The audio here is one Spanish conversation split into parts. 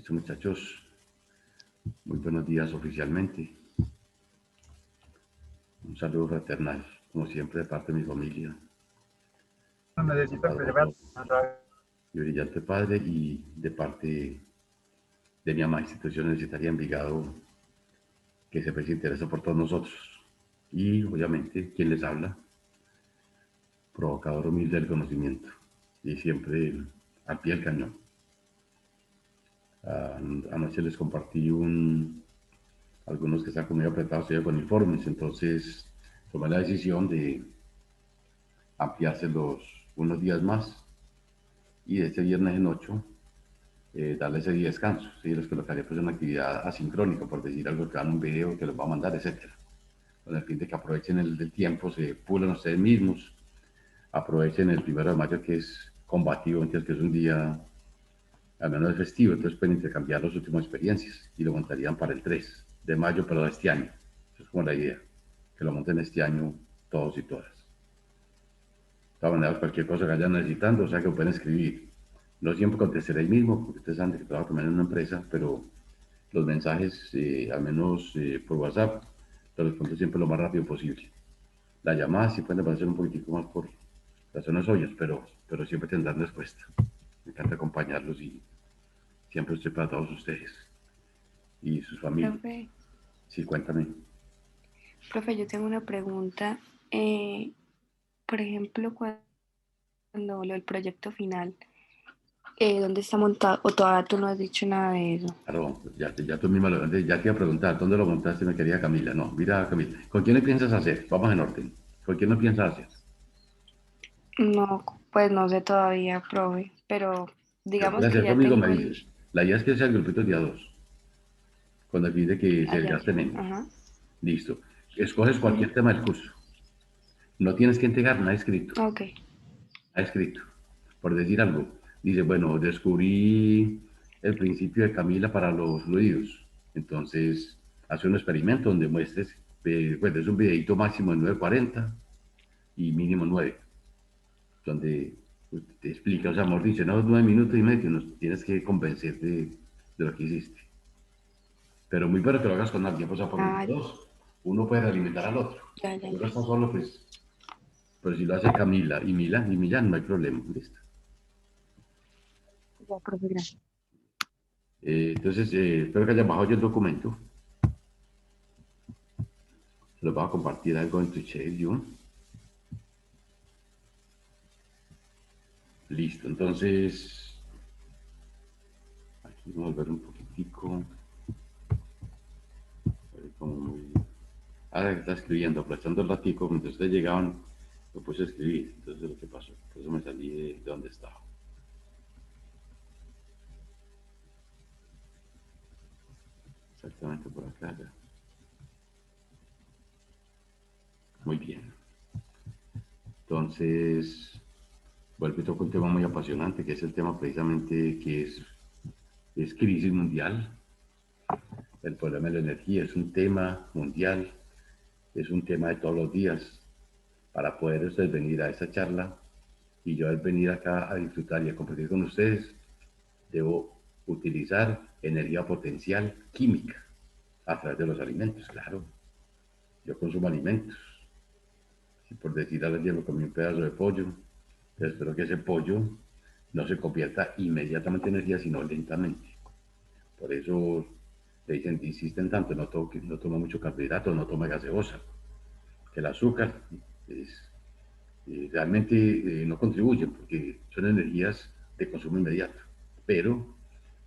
Listo, muchachos. Muy buenos días oficialmente. Un saludo fraternal, como siempre, de parte de mi familia. No necesito que llevar Mi brillante padre y de parte de mi amada institución universitaria Envigado, que siempre se interesa por todos nosotros. Y obviamente, quien les habla, provocador humilde del conocimiento y siempre al pie del cañón. Anoche les compartí algunos que están conmigo apretados con informes, entonces tomé la decisión de ampliárselos unos días más y de este viernes en 8 darle ese día de descanso. ¿Sí? Les colocaré pues una actividad asincrónica, por decir algo, que hagan un video que les va a mandar, etcétera. Con el fin de que aprovechen el tiempo, se pulen ustedes mismos, aprovechen el 1 de mayo que es combativo, entonces que es un día al menos es festivo, entonces pueden intercambiar las últimas experiencias y lo montarían para el 3 de mayo, pero de este año. Esa es como la idea, que lo monten este año todos y todas. De todas maneras, cualquier cosa que vayan necesitando, o sea que pueden escribir. No siempre contestaré ahí mismo, porque ustedes saben que trabajo también en una empresa, pero los mensajes, al menos por WhatsApp, los respondo siempre lo más rápido posible. Las llamadas sí pueden aparecer un poquitico más por razones obvias, pero siempre tendrán respuesta. Me encanta acompañarlos y siempre estoy para todos ustedes y sus familias. Profe, Sí, cuéntame. yo tengo una pregunta. Por ejemplo, cuando lo del proyecto final, ¿dónde está montado? O todavía tú no has dicho nada de eso. Claro, ya tú misma ya te iba a preguntar, ¿dónde lo montaste, mi querida Camila? No, mira, Camila, ¿con quién le piensas hacer? Vamos en orden. ¿Con quién lo piensas hacer? No, pues no sé todavía, profe, pero Si lo digamos quieres que hacer ya conmigo, me tengo dices. La idea es que sea el grupito de día 2, con el fin de que se allá. desgaste menos. Ajá. Listo. Escoges cualquier Ujú. tema del curso. No tienes que entregar nada escrito. Ok. Nada escrito. Por decir algo. Dice, bueno, descubrí el principio de Camila para los fluidos. Entonces, hace un experimento donde muestres, pues es un videito máximo de 9:40 y mínimo 9, donde pues, te explica, o sea, amor, dice, no, 9 minutos y medio, nos tienes que convencer de lo que hiciste. Pero muy bueno que lo hagas con alguien, pues, por Ah, dos, uno puede alimentar al otro. ya, ya, Si uno ya. está solo, pues, pero si lo hace Camila y Milán, no hay problema, listo. Ya, profe, gracias. Entonces, espero que hayan bajado ya el documento. Se los voy a compartir algo en tu chat, yo. Listo, entonces, aquí vamos a volver un poquitico. Ahora que está escribiendo, aprovechando el ratico, mientras ustedes llegaban, lo puse a escribir. Entonces, lo que pasó, por eso me salí de donde estaba. Exactamente por acá, ya. Muy bien. Entonces, vuelvo y toco un tema muy apasionante, que es el tema precisamente que es crisis mundial. El problema de la energía es un tema mundial, es un tema de todos los días. Para poder ustedes venir a esta charla y yo al venir acá a disfrutar y a compartir con ustedes, debo utilizar energía potencial química a través de los alimentos, claro. Yo consumo alimentos. Si por decir algo me comí un pedazo de pollo, pero espero que ese pollo no se convierta inmediatamente en energía, sino lentamente. Por eso le dicen, insisten tanto, no toma mucho carbohidrato, no toma gaseosa, que el azúcar es, realmente no contribuye porque son energías de consumo inmediato, pero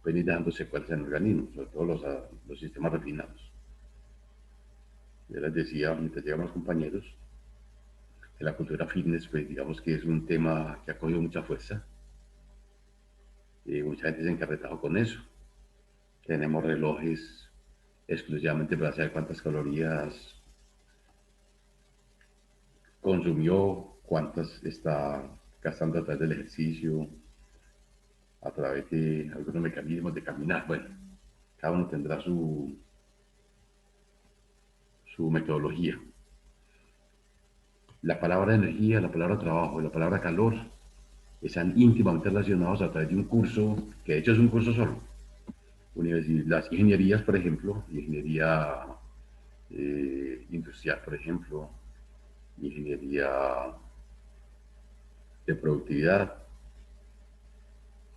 pueden ir dando secuelas en el organismo, sobre todo los sistemas refinados. Yo les decía, mientras llegan los compañeros, que la cultura fitness, pues digamos que es un tema que ha cogido mucha fuerza. Mucha gente se ha encarretado con eso. Tenemos relojes exclusivamente para saber cuántas calorías consumió, cuántas está gastando a través del ejercicio, a través de algunos mecanismos de caminar. Bueno, cada uno tendrá su metodología. La palabra energía, la palabra trabajo y la palabra calor están íntimamente relacionados a través de un curso, que de hecho es un curso solo, las ingenierías, por ejemplo, ingeniería industrial, por ejemplo, ingeniería de productividad,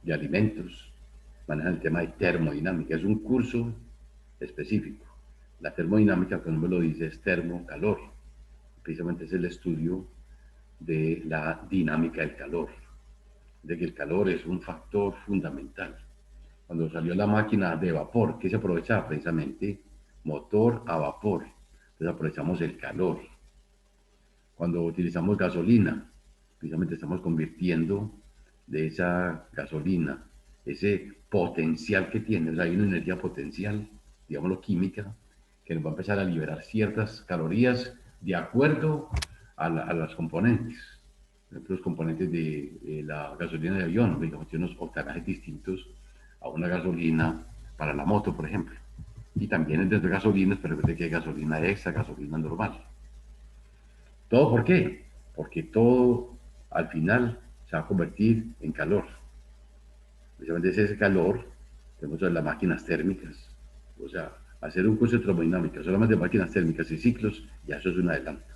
de alimentos, manejan el tema de termodinámica. Es un curso específico. La termodinámica, como me lo dice, es termo-calor. Precisamente es el estudio de la dinámica del calor, de que el calor es un factor fundamental. Cuando salió la máquina de vapor, ¿qué se aprovechaba? Precisamente motor a vapor. Entonces aprovechamos el calor. Cuando utilizamos gasolina, precisamente estamos convirtiendo de esa gasolina, ese potencial que tiene, o sea, hay una energía potencial, digámoslo química, que nos va a empezar a liberar ciertas calorías de acuerdo a las componentes. Por ejemplo, los componentes de la gasolina de avión, digamos, tiene unos octanajes distintos a una gasolina para la moto, por ejemplo. Y también dentro de gasolinas, pero que hay gasolina extra, gasolina normal. ¿Todo por qué? Porque todo al final se va a convertir en calor. Precisamente es ese calor, tenemos las máquinas térmicas, o sea, hacer un curso de termodinámica, solamente de máquinas térmicas y ciclos, ya eso es un adelanto.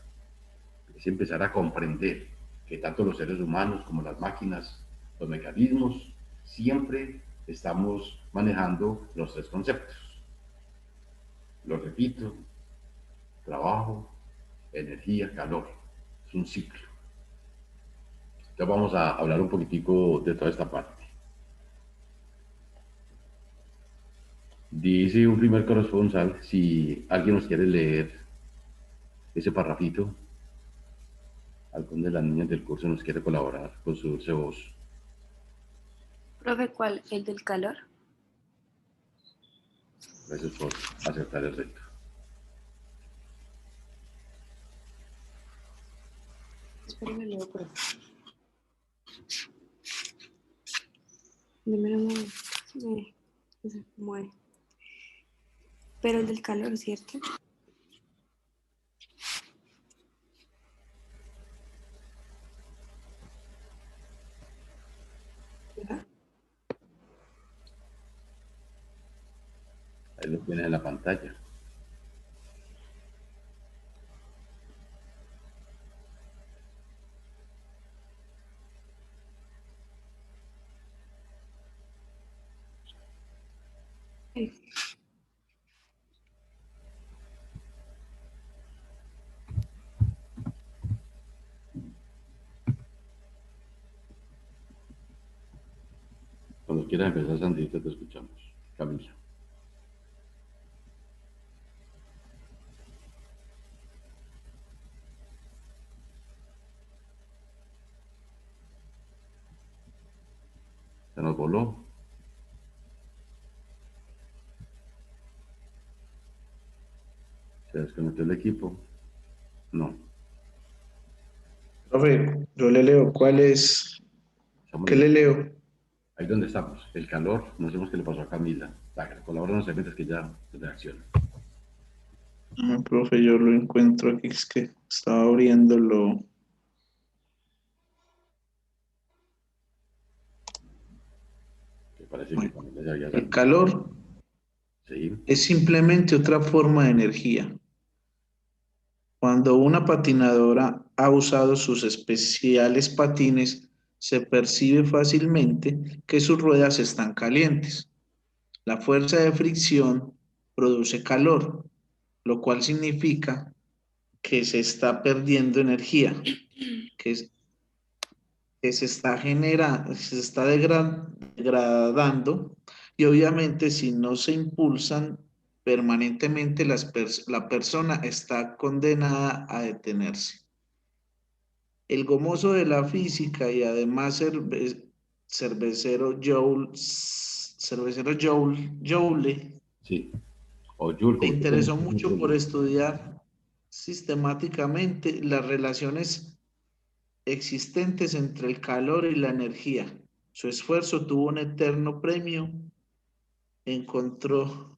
Es empezar a comprender que tanto los seres humanos como las máquinas, los mecanismos, siempre estamos manejando los tres conceptos. Lo repito, trabajo, energía, calor. Es un ciclo. Entonces vamos a hablar un poquitico de toda esta parte. Dice un primer corresponsal, si alguien nos quiere leer ese parrafito, alguna de las niñas del curso nos quiere colaborar con su dulce voz. Profe, ¿cuál? ¿El del calor? Gracias por aceptar el reto. Espero que leo, profe. Deme un momento. Se mueve. Pero el del calor, ¿cierto? ¿Verdad? Ahí lo tienen en la pantalla. Sí. Cuando quieras empezar, Sandrita, te escuchamos. Camila. Se nos voló. Se desconectó el equipo. No. Profe, yo le leo. ¿Cuál es? Estamos ¿Qué le leo? ahí donde estamos. El calor, no sabemos qué le pasó a Camila. La que colabora no se mete, es que ya reacciona. Ah, profe, yo lo encuentro aquí, es que estaba abriéndolo. Que parece que Camila ya había El salido. calor Sí. es simplemente otra forma de energía. Cuando una patinadora ha usado sus especiales patines, se percibe fácilmente que sus ruedas están calientes. La fuerza de fricción produce calor, lo cual significa que se está perdiendo energía, que que se está degradando y obviamente si no se impulsan permanentemente, la persona está condenada a detenerse. El gomoso de la física y además Joule Sí. O Joule, se como tú interesó conoces mucho otro por nombre. estudiar sistemáticamente las relaciones existentes entre el calor y la energía. Su esfuerzo tuvo un eterno premio, encontró,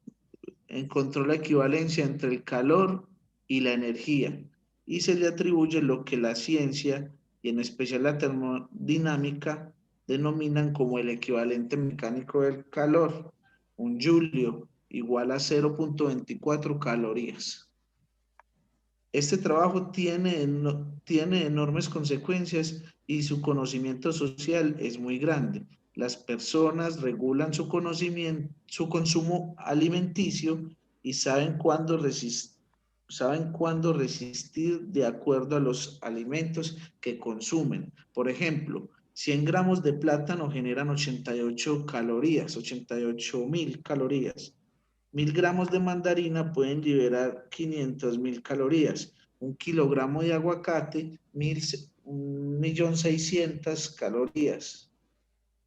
encontró la equivalencia entre el calor y la energía y se le atribuye lo que la ciencia y en especial la termodinámica denominan como el equivalente mecánico del calor Un julio igual a 0,24 calorías. Este trabajo tiene enormes consecuencias y su conocimiento social es muy grande. Las personas regulan su conocimiento, su consumo alimenticio y saben cuándo resistir de acuerdo a los alimentos que consumen. Por ejemplo, 100 gramos de plátano generan 88 calorías, 88.000 calorías. 1.000 gramos de mandarina pueden liberar 500.000 calorías. 1 kilogramo de aguacate, 1.600.000 calorías.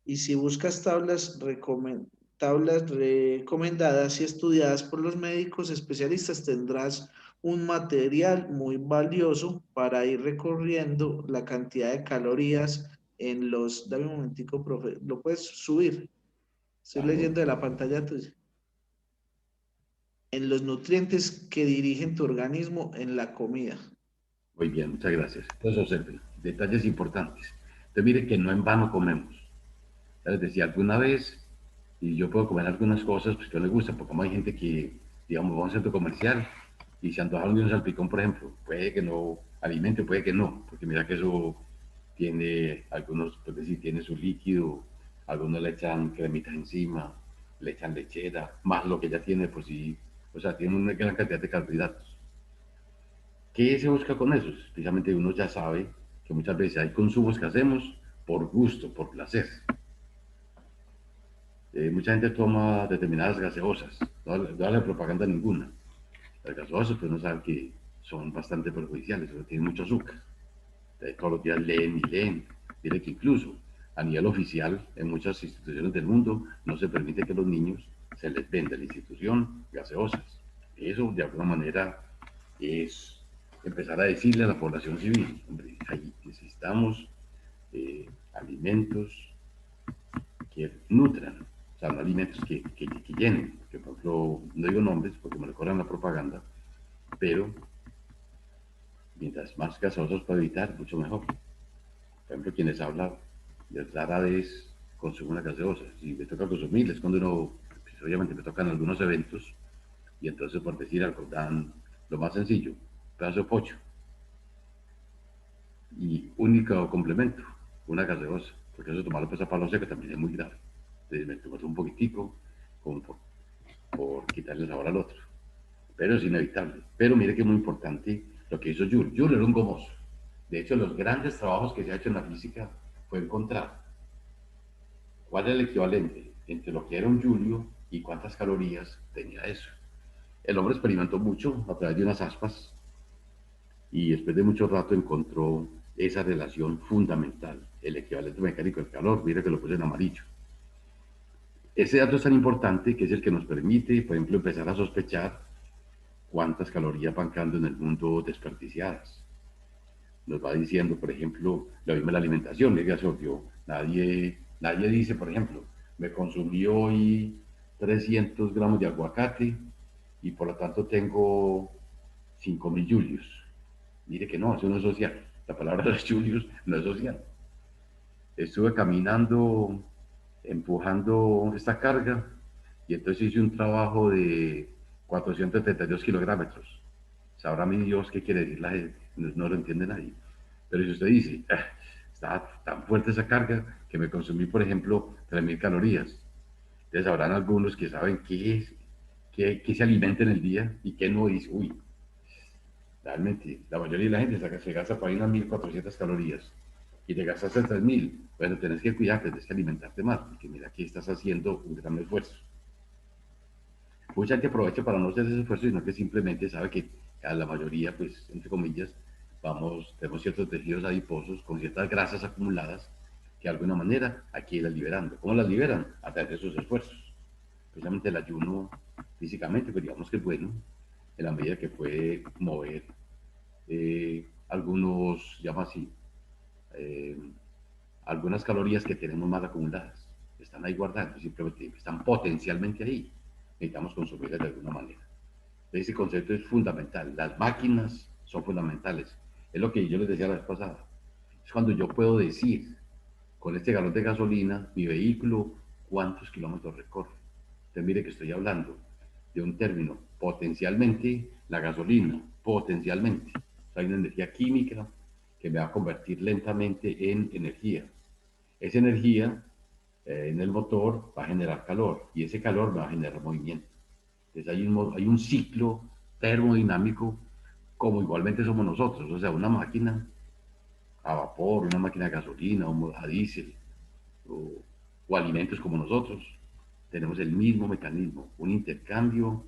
Y si buscas tablas recomendadas y estudiadas por los médicos especialistas, tendrás un material muy valioso para ir recorriendo la cantidad de calorías en los... Dame un momentico, profe, ¿lo puedes subir? Estoy Claro. leyendo de la pantalla tuya. En los nutrientes que dirigen tu organismo en la comida. Muy bien, muchas gracias. Entonces observen, detalles importantes. Entonces mire que no en vano comemos. Ya les decía alguna vez, y yo puedo comer algunas cosas pues, que no les gustan, porque como hay gente que, digamos, va a un centro comercial y se antojaron de un salpicón, por ejemplo, puede que no alimente, puede que no, porque mira que eso tiene algunos, pues decir, tiene su líquido, algunos le echan cremitas encima, le echan lechera, más lo que ya tiene, pues sí, o sea, tiene una gran cantidad de carbohidratos. ¿Qué se busca con eso? Precisamente uno ya sabe que muchas veces hay consumos que hacemos por gusto, por placer. Mucha gente toma determinadas gaseosas, no darle propaganda ninguna. Las gaseosas, pues no saben que son bastante perjudiciales, porque tienen mucho azúcar. Todos los días leen y leen. Mire que incluso a nivel oficial, en muchas instituciones del mundo, no se permite que los niños se les venda a la institución gaseosas. Eso, de alguna manera, es empezar a decirle a la población civil, hombre, ahí necesitamos alimentos que nutran, o sea, no alimentos que llenen, que por ejemplo, no digo nombres porque me recuerdan la propaganda, pero mientras más gaseosos para evitar, mucho mejor. Por ejemplo, quienes hablan de rara vez consumo una gaseosa, si me toca consumirles cuando uno, pues, obviamente me tocan algunos eventos, y entonces por decir algo, dan lo más sencillo, pedazo de pocho, y único complemento, una gaseosa, porque eso tomarlo pues a palo seco también es muy grave. Entonces me tomo un poquitico, como por quitarle el sabor al otro. Pero es inevitable. Pero mire que es muy importante lo que hizo Joule. Joule era un gomoso. De hecho, los grandes trabajos que se ha hecho en la física fue encontrar cuál es el equivalente entre lo que era un Julio y cuántas calorías tenía eso. El hombre experimentó mucho a través de unas aspas y después de mucho rato encontró esa relación fundamental, el equivalente mecánico del calor. Mira que lo puse en amarillo. Ese dato es tan importante que es el que nos permite, por ejemplo, empezar a sospechar cuántas calorías van quedando en el mundo desperdiciadas. Nos va diciendo, por ejemplo, lo mismo la alimentación, ya se obvió. Nadie dice, por ejemplo, me consumí hoy 300 gramos de aguacate y por lo tanto tengo 5.000 julios. Mire que no, eso no es social. La palabra de los julios no es social. Estuve caminando, empujando esta carga y entonces hice un trabajo de 472 kilogramos. Sabrá mi Dios qué quiere decir la gente, no lo entiende nadie. Pero si usted dice, está tan fuerte esa carga que me consumí, por ejemplo, 3.000 calorías. Entonces habrán algunos que saben qué es, qué se alimenta en el día y qué no dice, uy, realmente la mayoría de la gente se gasta por ahí unas 1.400 calorías y te gastas 3.000. Bueno, tenés que cuidarte, tenés que alimentarte más, porque mira que estás haciendo un gran esfuerzo. Mucha gente aprovecha para no hacer ese esfuerzo, sino que simplemente sabe que a la mayoría, pues, entre comillas, tenemos ciertos tejidos adiposos con ciertas grasas acumuladas que de alguna manera hay que irlas liberando. ¿Cómo las liberan? A través de sus esfuerzos. Precisamente el ayuno físicamente, pues digamos que es bueno, en la medida que puede mover algunos, llama así, eh, algunas calorías que tenemos más acumuladas. Están ahí guardadas, simplemente están potencialmente ahí. Necesitamos consumirlas de alguna manera. Ese concepto es fundamental. Las máquinas son fundamentales. Es lo que yo les decía la vez pasada. Es cuando yo puedo decir, con este galón de gasolina, mi vehículo, cuántos kilómetros recorre. Entonces mire que estoy hablando de un término, potencialmente la gasolina, potencialmente. O sea, hay una energía química que me va a convertir lentamente en energía. Esa energía en el motor va a generar calor y ese calor va a generar movimiento. Entonces hay un ciclo termodinámico como igualmente somos nosotros, o sea, una máquina a vapor, una máquina a gasolina, o a diésel, o, o alimentos como nosotros, tenemos el mismo mecanismo, un intercambio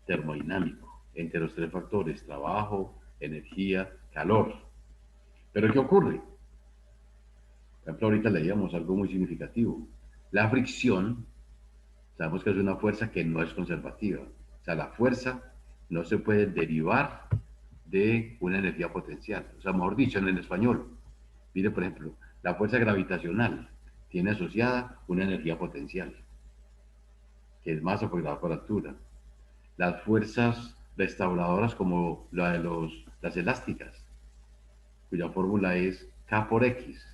termodinámico entre los tres factores, trabajo, energía, calor. Pero ¿qué ocurre? Por ejemplo, ahorita leíamos algo muy significativo. La fricción, sabemos que es una fuerza que no es conservativa. O sea, la fuerza no se puede derivar de una energía potencial. O sea, mejor dicho, en el español, mire, por ejemplo, la fuerza gravitacional tiene asociada una energía potencial, que es masa por grado por altura. Las fuerzas restauradoras como la de las elásticas, cuya fórmula es K por X,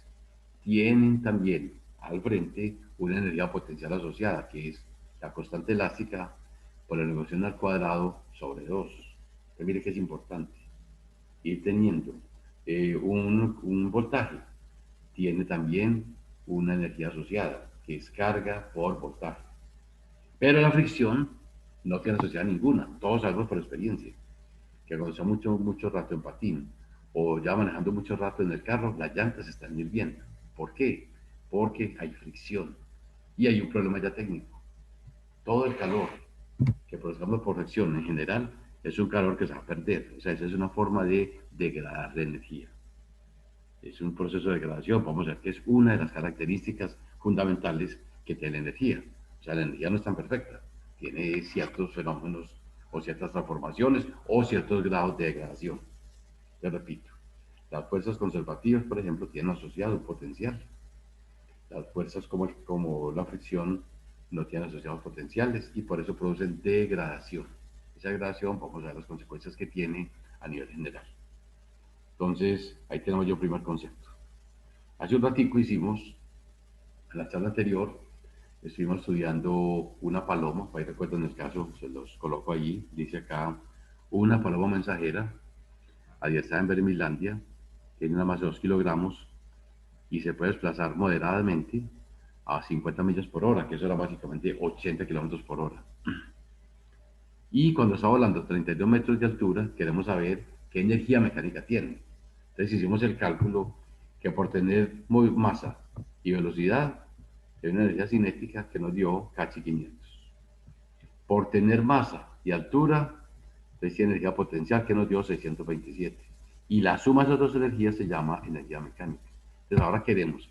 tienen también al frente una energía potencial asociada, que es la constante elástica por la elevación al cuadrado sobre 2. Entonces, mire que es importante ir teniendo un voltaje, tiene también una energía asociada, que es carga por voltaje. Pero la fricción no tiene asociada ninguna. Todos sabemos por experiencia que cuando está mucho rato en patín o ya manejando mucho rato en el carro, las llantas están hirviendo. ¿Por qué? Porque hay fricción y hay un problema ya técnico. Todo el calor que procesamos por fricción en general es un calor que se va a perder. O sea, esa es una forma de degradar la energía. Es un proceso de degradación. Vamos a ver que es una de las características fundamentales que tiene la energía. O sea, la energía no es tan perfecta. Tiene ciertos fenómenos o ciertas transformaciones o ciertos grados de degradación. Les repito, las fuerzas conservativas, por ejemplo, tienen asociado un potencial. Las fuerzas como la fricción no tienen asociados potenciales y por eso producen degradación. Esa degradación, vamos a ver las consecuencias que tiene a nivel general. Entonces, ahí tenemos yo el primer concepto. Hace un ratico hicimos, en la charla anterior, estuvimos estudiando una paloma, ahí recuerdo en el caso, se los coloco allí, dice acá, una paloma mensajera, adiestrada en Bermilandia, tiene una masa de 2 kilogramos y se puede desplazar moderadamente a 50 millas por hora, que eso era básicamente 80 kilómetros por hora. Y cuando está volando 32 metros de altura, queremos saber qué energía mecánica tiene. Entonces hicimos el cálculo que por tener masa y velocidad, es una energía cinética que nos dio casi 500. Por tener masa y altura, es energía potencial que nos dio 627. Y la suma de esas dos energías se llama energía mecánica. Entonces ahora queremos,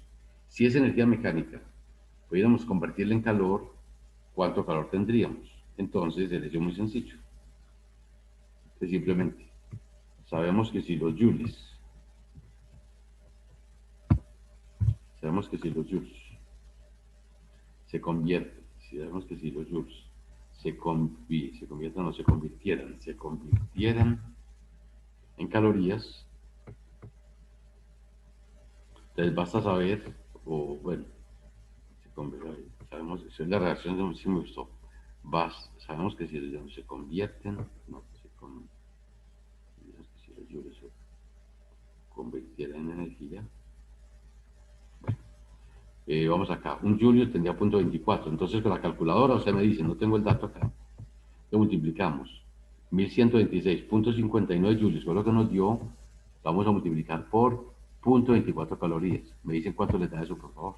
si es energía mecánica, pudiéramos convertirla en calor, ¿cuánto calor tendríamos? Entonces es muy sencillo. Entonces simplemente sabemos que si los joules se convierten, sabemos que si los joules se conviertan o se convirtieran en calorías, entonces basta saber, o bueno, sabemos, esa es la reacción de un simulstop. Sabemos que si se convierten, no, si los joules se convirtieran en energía, vamos acá, un joule tendría 0.24, entonces con la calculadora usted me dice, no tengo el dato acá, lo multiplicamos, 1126.59 joules fue lo que nos dio, vamos a multiplicar por 0.24 calorías, me dicen cuánto les da eso por favor.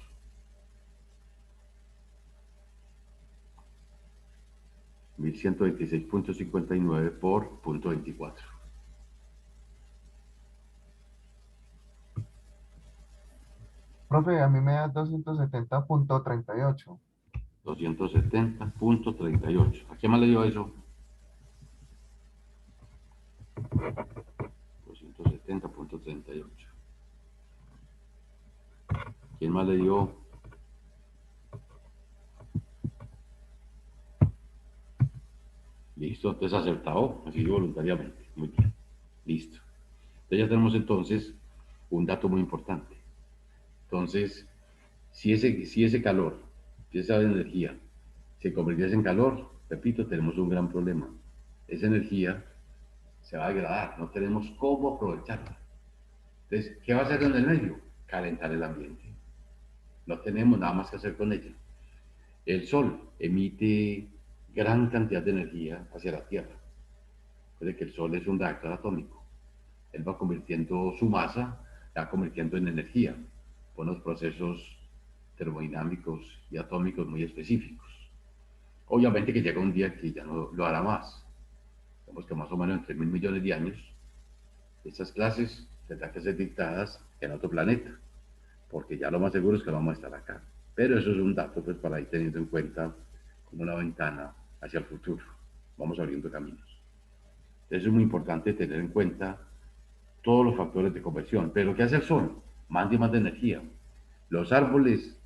1126.59 por 0.24. Profe, a mí me da 270.38. 270.38. ¿A quién más le dio eso? 270.38. ¿Quién más le dio? Listo, entonces acertado, así voluntariamente. Muy bien, listo. Entonces ya tenemos entonces un dato muy importante. Entonces, si ese calor, si esa energía se convirtiese en calor, repito, tenemos un gran problema. Esa energía se va a degradar, no tenemos cómo aprovecharla. Entonces, ¿qué va a hacer en el medio? Calentar el ambiente. No tenemos nada más que hacer con ella. El Sol emite gran cantidad de energía hacia la Tierra. Recuerde que el Sol es un reactor atómico. Él va convirtiendo su masa, la va convirtiendo en energía, por unos procesos termodinámicos y atómicos muy específicos. Obviamente que llega un día que ya no lo hará más. Digamos que más o menos en 3.000 millones de años, estas clases tendrán que ser dictadas en otro planeta, porque ya lo más seguro es que no vamos a estar acá. Pero eso es un dato pues, para ir teniendo en cuenta como una ventana hacia el futuro. Vamos abriendo caminos. Entonces es muy importante tener en cuenta todos los factores de conversión. Pero ¿qué hace el Sol? Manda y más de energía. Los árboles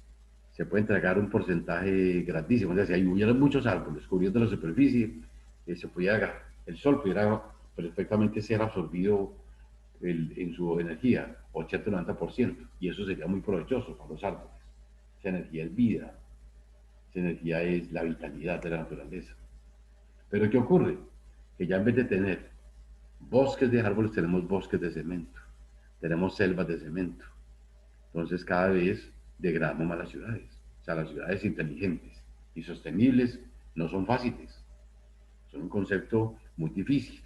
se pueden tragar un porcentaje grandísimo. O sea, si hay hubieran muchos árboles cubriendo la superficie, el Sol pudiera perfectamente ser absorbido en su energía, 80-90%, y eso sería muy provechoso para los árboles. Esa energía es vida, esa energía es la vitalidad de la naturaleza. Pero ¿qué ocurre? Que ya en vez de tener bosques de árboles, tenemos bosques de cemento, tenemos selvas de cemento. Entonces cada vez degradamos más las ciudades. O sea, las ciudades inteligentes y sostenibles no son fáciles, son un concepto muy difícil.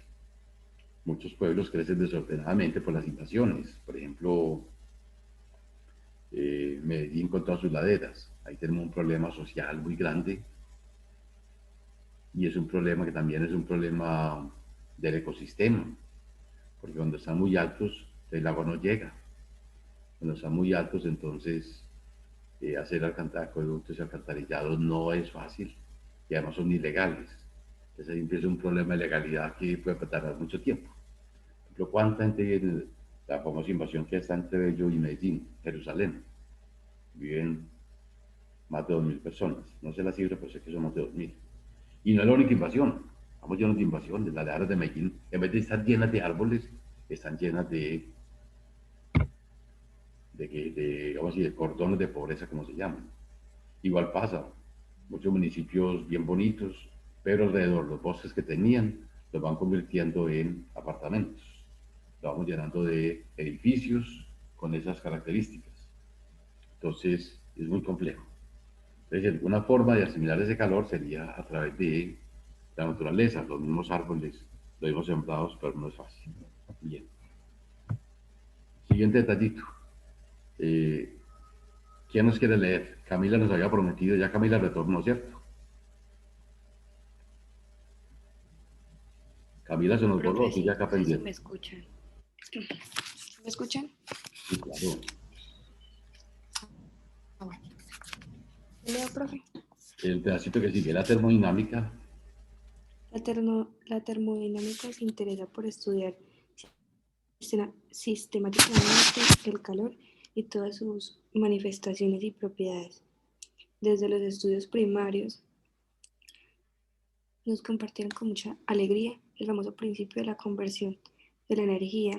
Muchos pueblos crecen desordenadamente por las invasiones. Por ejemplo, Medellín con todas sus laderas. Ahí tenemos un problema social muy grande y es un problema que también es un problema del ecosistema, porque cuando están muy altos el agua no llega. Cuando están muy altos, entonces hacer acueductos y alcantarillados no es fácil y además son ilegales. Entonces ahí empieza un problema de legalidad que puede tardar mucho tiempo. Por ejemplo, ¿cuánta gente vive en la famosa invasión que está entre Bello y Medellín, Jerusalén? Viven más de 2.000 personas. No sé la cifra, pero sé que son más de 2.000. Y no es la única invasión. Estamos llenos de invasiones. Las áreas de Medellín, en vez de estar llenas de árboles, están llenas digamos así, de cordones de pobreza, como se llaman. Igual pasa. Muchos municipios bien bonitos, pero alrededor los bosques que tenían los van convirtiendo en apartamentos. Lo vamos llenando de edificios con esas características. Entonces, es muy complejo. Entonces, una forma de asimilar ese calor sería a través de la naturaleza, los mismos árboles, los mismos sembrados, pero no es fácil. Bien. Siguiente detallito. ¿Quién nos quiere leer? Camila nos había prometido, ya Camila retornó, ¿cierto? Camila se nos borró, sí, ya acá No sé si pendiente. me escuchan. ¿Me escuchan? Sí, claro. Ah, bueno. Leo, profe. El pedacito que sigue, la termodinámica. La termodinámica se interesa por estudiar sistemáticamente el calor y todas sus manifestaciones y propiedades. Desde los estudios primarios nos compartieron con mucha alegría el famoso principio de la conversión de la energía.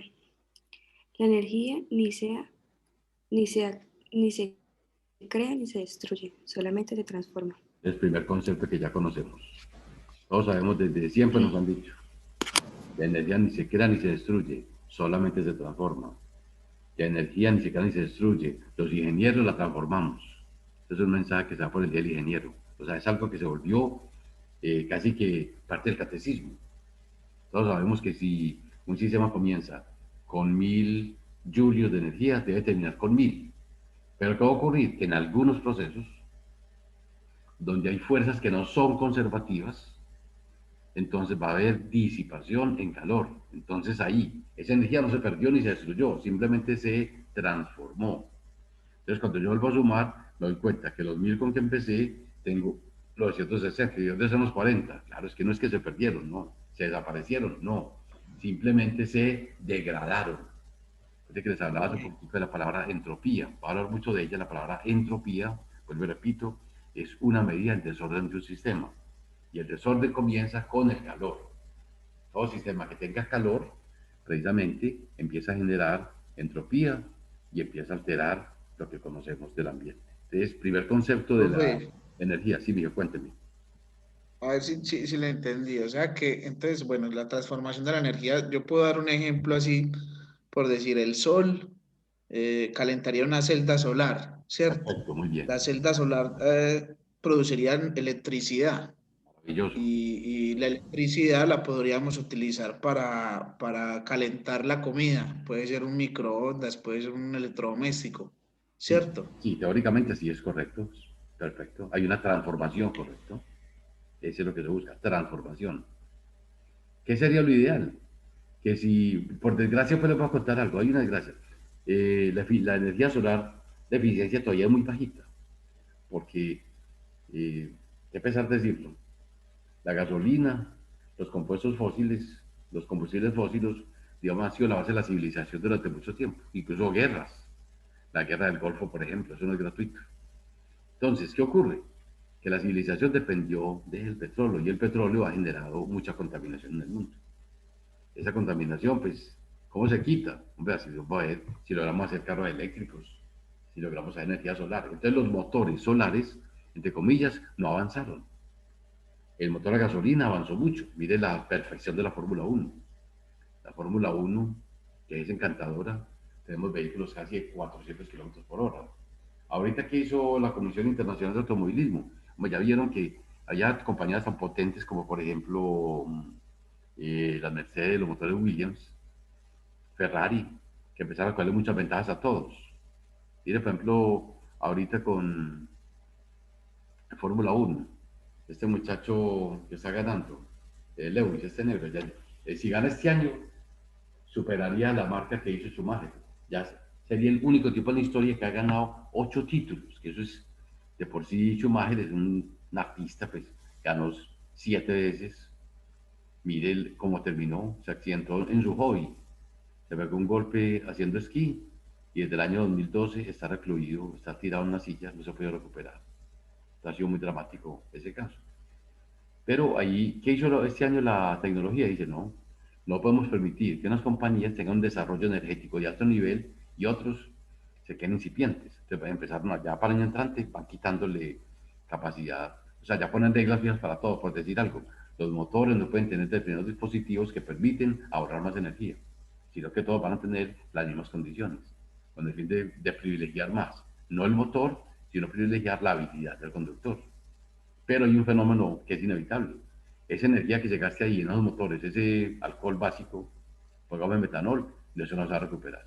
La energía ni se crea ni se destruye, solamente se transforma. El primer concepto que ya conocemos. Todos sabemos, desde siempre nos han dicho, la energía ni se crea ni se destruye, solamente se transforma. La energía ni se crea ni se destruye, los ingenieros la transformamos. Este es un mensaje que se da por el día del ingeniero. O sea, es algo que se volvió casi que parte del catecismo. Todos sabemos que si un sistema comienza con 1.000 julios de energía, debe terminar con 1.000. Pero ¿qué va a ocurrir? Que en algunos procesos, donde hay fuerzas que no son conservativas, entonces va a haber disipación en calor. Entonces ahí, esa energía no se perdió ni se destruyó, simplemente se transformó. Entonces cuando yo vuelvo a sumar, me doy cuenta que los 1.000 con que empecé, tengo los 160, y ¿dónde son los 40? Claro, es que no es que se perdieron, no, se desaparecieron, no, simplemente se degradaron. Desde que les hablaba hace poquito de la palabra entropía, voy a hablar mucho de ella. La palabra entropía, pues me repito, es una medida del desorden de un sistema. Y el desorden comienza con el calor. Todo sistema que tenga calor, precisamente, empieza a generar entropía y empieza a alterar lo que conocemos del ambiente. Entonces, primer concepto de la Profe, energía. Sí, mijo, cuénteme. A ver si le entendí. O sea que, entonces, bueno, la transformación de la energía, yo puedo dar un ejemplo así, por decir, el sol calentaría una celda solar, ¿cierto? Perfecto, muy bien. La celda solar produciría electricidad Maravilloso. y la electricidad la podríamos utilizar para calentar la comida. Puede ser un microondas, puede ser un electrodoméstico, Sí, ¿cierto? sí, teóricamente sí es correcto. Perfecto. Hay una transformación, correcto. Eso es lo que se busca, transformación. ¿Qué sería lo ideal? Que si, por desgracia, pues les voy a contar algo, hay una desgracia. La energía solar, la eficiencia todavía es muy bajita, porque, qué pesar decirlo, la gasolina, los compuestos fósiles, los combustibles fósiles, digamos, han sido la base de la civilización durante mucho tiempo, incluso guerras. La guerra del Golfo, por ejemplo, eso no es gratuito. Entonces, ¿qué ocurre? Que la civilización dependió del petróleo y el petróleo ha generado mucha contaminación en el mundo. Esa contaminación, pues, ¿cómo se quita? Hombre, si logramos hacer carros eléctricos, si logramos hacer energía solar. Entonces los motores solares, entre comillas, no avanzaron. El motor a gasolina avanzó mucho. Mire la perfección de la Fórmula 1. La Fórmula 1, que es encantadora, tenemos vehículos casi de 400 kilómetros por hora. Ahorita que hizo la Comisión Internacional de Automovilismo, ya vieron que había compañías tan potentes como por ejemplo las Mercedes, los motores Williams, Ferrari, que empezaron a darle muchas ventajas a todos. Mire, por ejemplo, ahorita con Fórmula 1, este muchacho que está ganando, Lewis, este negro, ya, si gana este año, superaría la marca que hizo Schumacher. Ya sería el único tipo en la historia que ha ganado 8 títulos, que eso es, de por sí Schumacher es un artista, pues ganó 7 veces. Mire cómo terminó, se accidentó en su hobby, se pegó un golpe haciendo esquí y desde el año 2012 está recluido, está tirado en una silla, no se puede recuperar. Ha sido muy dramático ese caso. Pero ahí, ¿qué hizo este año la tecnología? Dice, no, no podemos permitir que unas compañías tengan un desarrollo energético de alto nivel y otros se queden incipientes. Entonces van a empezar, no, ya para el año entrante van quitándole capacidad, o sea, ya ponen reglas fijas para todo, por decir algo. Los motores no pueden tener determinados dispositivos que permiten ahorrar más energía, sino que todos van a tener las mismas condiciones, con el fin de privilegiar más, no el motor, sino privilegiar la habilidad del conductor. Pero hay un fenómeno que es inevitable. Esa energía que se gaste ahí en los motores, ese alcohol básico, pongamos metanol, de eso no se va a recuperar.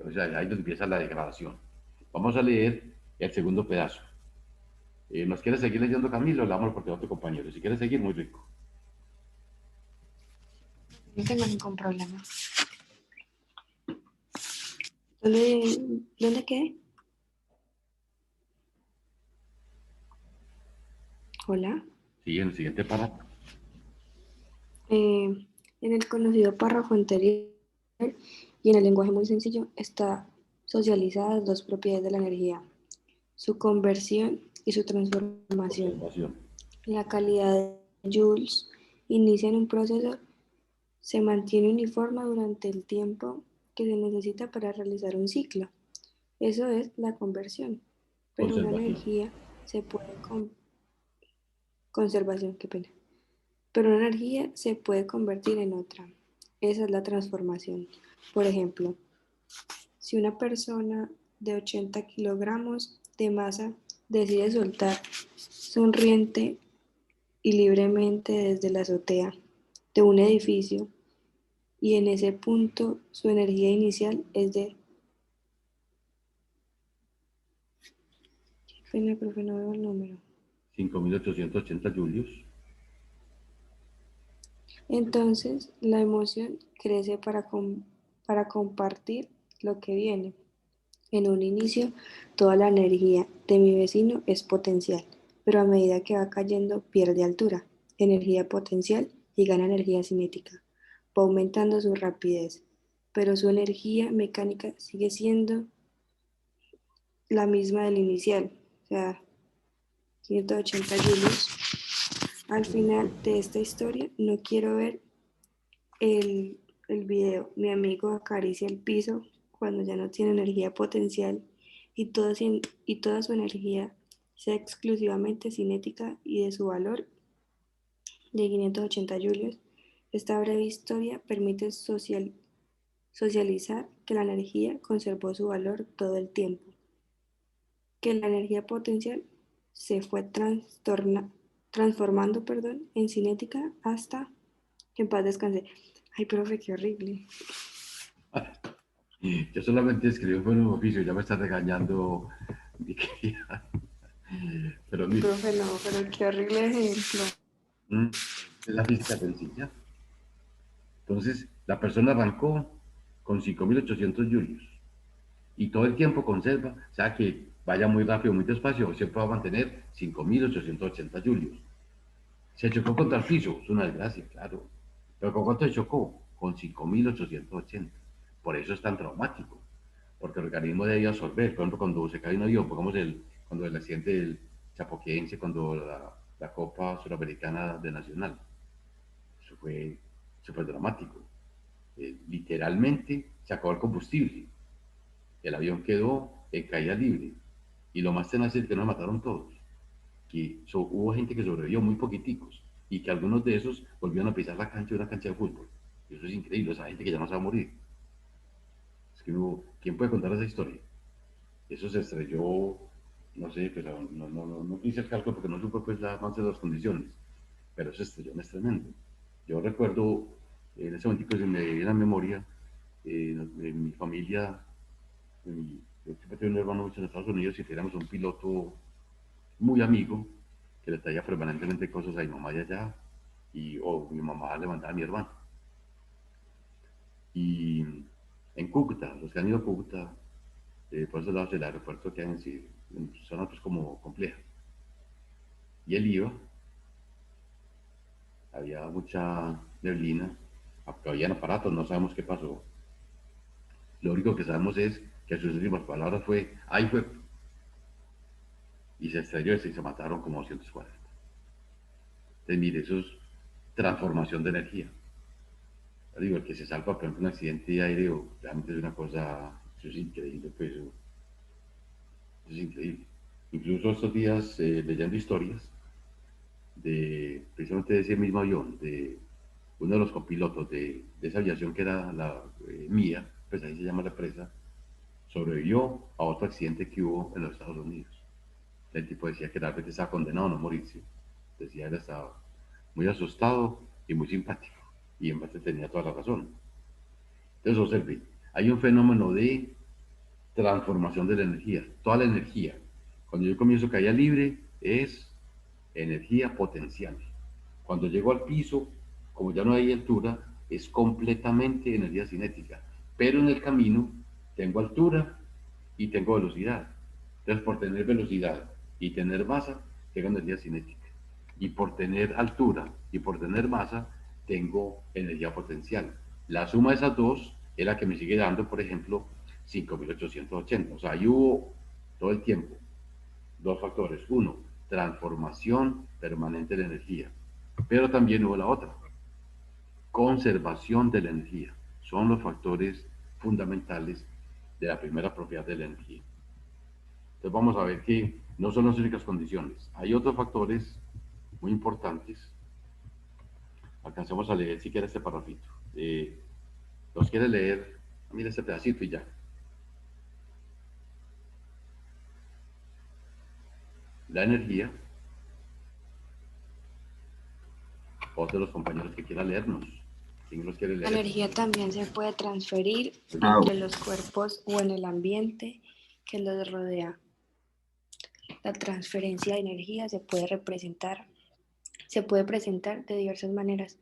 O sea, ahí es donde empieza la degradación. Vamos a leer el segundo pedazo. ¿Nos quiere seguir leyendo, Camilo? Le damos porque otro compañero. Si quiere seguir, muy rico. No tengo ningún problema. ¿Dónde quedé? Hola. Sí, en el siguiente párrafo. En el conocido párrafo anterior y en el lenguaje muy sencillo está socializadas dos propiedades de la energía, su conversión y su transformación. Observación. La calidad de joules inicia en un proceso, se mantiene uniforme durante el tiempo que se necesita para realizar un ciclo. Eso es la conversión. Pero una Conservación. energía se puede conservación, qué pena. Pero una energía se puede convertir en otra. Esa es la transformación. Por ejemplo, si una persona de 80 kilogramos de masa decide soltar sonriente y libremente desde la azotea de un edificio y en ese punto su energía inicial es de, qué pena, profe, no veo el número. 5.880 julios. Entonces la emoción crece para compartir lo que viene. En un inicio, toda la energía de mi vecino es potencial, pero a medida que va cayendo pierde altura, energía potencial y gana energía cinética. Va aumentando su rapidez, pero su energía mecánica sigue siendo la misma del inicial, o sea, 180 julios. Al final de esta historia, no quiero ver el video. Mi amigo acaricia el piso cuando ya no tiene energía potencial y toda su energía sea exclusivamente cinética y de su valor de 580 julios. Esta breve historia permite socializar que la energía conservó su valor todo el tiempo, que la energía potencial se fue transformando en cinética hasta que en paz descanse. Ay, profe, qué horrible. Yo solamente escribí un oficio, ya me está regañando. Pero mira, Profe, no, pero qué horrible ejemplo. es la física sencilla. Entonces, la persona arrancó con 5.800 julios y todo el tiempo conserva, o sea que vaya muy rápido, muy despacio, siempre va a mantener 5.880 julios. Se chocó contra el piso, es una desgracia, claro. Pero ¿con cuánto se chocó? Con 5.880. Por eso es tan traumático, porque el organismo debe absorber. Por ejemplo, cuando se cae un avión, pongamos cuando el accidente del Chapoquense, cuando la Copa Suramericana de Nacional, eso fue súper dramático. Literalmente se acabó el combustible. El avión quedó en caída libre. Y lo más tenaz es que nos mataron todos. Que hubo gente que sobrevivió, muy poquiticos, y que algunos de esos volvieron a pisar la cancha de una cancha de fútbol. Y eso es increíble, esa gente que ya no se va a morir. Es que ¿quién puede contar esa historia? Eso se estrelló, no sé, pero no hice el cálculo porque no supe pues la avance de las condiciones, pero se estrelló, es tremendo. Yo recuerdo, en ese momento se me viene a la memoria, de mi familia, yo siempre tengo un hermano mucho en Estados Unidos y teníamos un piloto muy amigo que le traía permanentemente cosas a mi mamá y allá, o mi mamá le mandaba a mi hermano. Y en Cúcuta, los que han ido a Cúcuta, por esos lados del aeropuerto que hay en zonas pues como complejas. Y él iba, había mucha neblina, habían aparatos, no sabemos qué pasó. Lo único que sabemos es que sus últimas palabras fue, ¡ay fue! Y se estrelló y se mataron como 240. Entonces, mire, eso es transformación de energía. Digo, el que se salva, por ejemplo, un accidente aéreo, realmente es una cosa, eso es increíble, pues eso es increíble. Incluso estos días, leyendo historias de precisamente de ese mismo avión, de uno de los copilotos de esa aviación que era la mía, pues ahí se llama la empresa, sobrevivió a otro accidente que hubo en los Estados Unidos. El tipo decía que realmente estaba condenado a no morirse. Decía él estaba muy asustado y muy simpático. Y en parte tenía toda la razón. Entonces observe, hay un fenómeno de transformación de la energía. Toda la energía, cuando yo comienzo caída libre, es energía potencial. Cuando llego al piso, como ya no hay altura, es completamente energía cinética. Pero en el camino tengo altura y tengo velocidad. Entonces, por tener velocidad y tener masa, tengo energía cinética. Y por tener altura y por tener masa, tengo energía potencial. La suma de esas dos es la que me sigue dando, por ejemplo, 5.880. O sea, ahí hubo todo el tiempo dos factores. Uno, transformación permanente de la energía. Pero también hubo la otra, conservación de la energía. Son los factores fundamentales de la primera propiedad de la energía. Entonces vamos a ver que no son las únicas condiciones. Hay otros factores muy importantes. Alcancemos a leer si quiere este parrafito. ¿Los quiere leer? Mira este pedacito y ya. La energía. Otro de los compañeros que quiera leernos. ¿Quién los quiere La leer? energía también se puede transferir entre los cuerpos o en el ambiente que los rodea. La transferencia de energía se puede presentar de diversas maneras.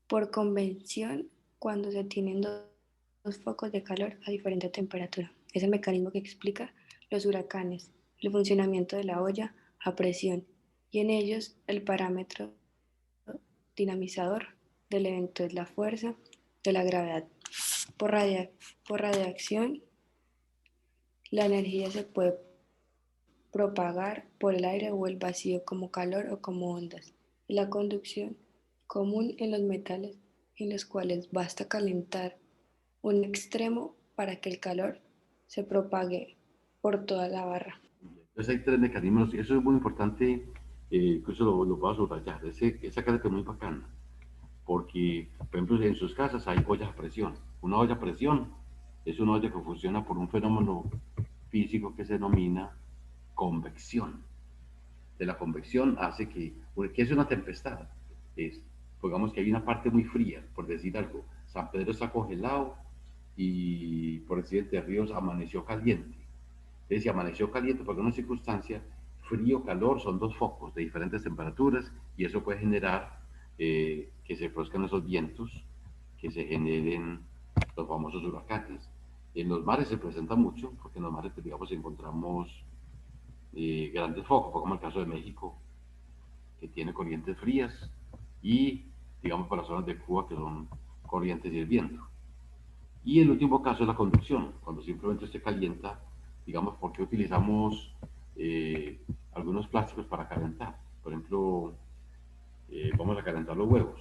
Por convención, cuando se tienen dos focos de calor a diferente temperatura. Es el mecanismo que explica los huracanes, el funcionamiento de la olla a presión y en ellos el parámetro dinamizador del evento es la fuerza de la gravedad. Por radiación, la energía se puede propagar por el aire o el vacío como calor o como ondas. Y la conducción, común en los metales, en los cuales basta calentar un extremo para que el calor se propague por toda la barra. Entonces hay tres mecanismos, y eso es muy importante incluso lo puedo subrayar, esa carta es muy bacana, porque, por ejemplo, en sus casas hay ollas a presión. Una olla a presión es una olla que funciona por un fenómeno físico que se denomina convección. De la convección hace que es una tempestad. Es, digamos que hay una parte muy fría, por decir algo. San Pedro está congelado y por decir Entre Ríos amaneció caliente. Entonces, si amaneció caliente por alguna circunstancia, frío, calor, son dos focos de diferentes temperaturas y eso puede generar que se produzcan esos vientos, que se generen los famosos huracanes. En los mares se presenta mucho, porque en los mares, pues, digamos, encontramos grandes focos, como el caso de México, que tiene corrientes frías, y, digamos, para las zonas de Cuba, que son corrientes y el viento. Y el último caso es la conducción, cuando simplemente se calienta, digamos, porque utilizamos algunos plásticos para calentar. Por ejemplo, vamos a calentar los huevos.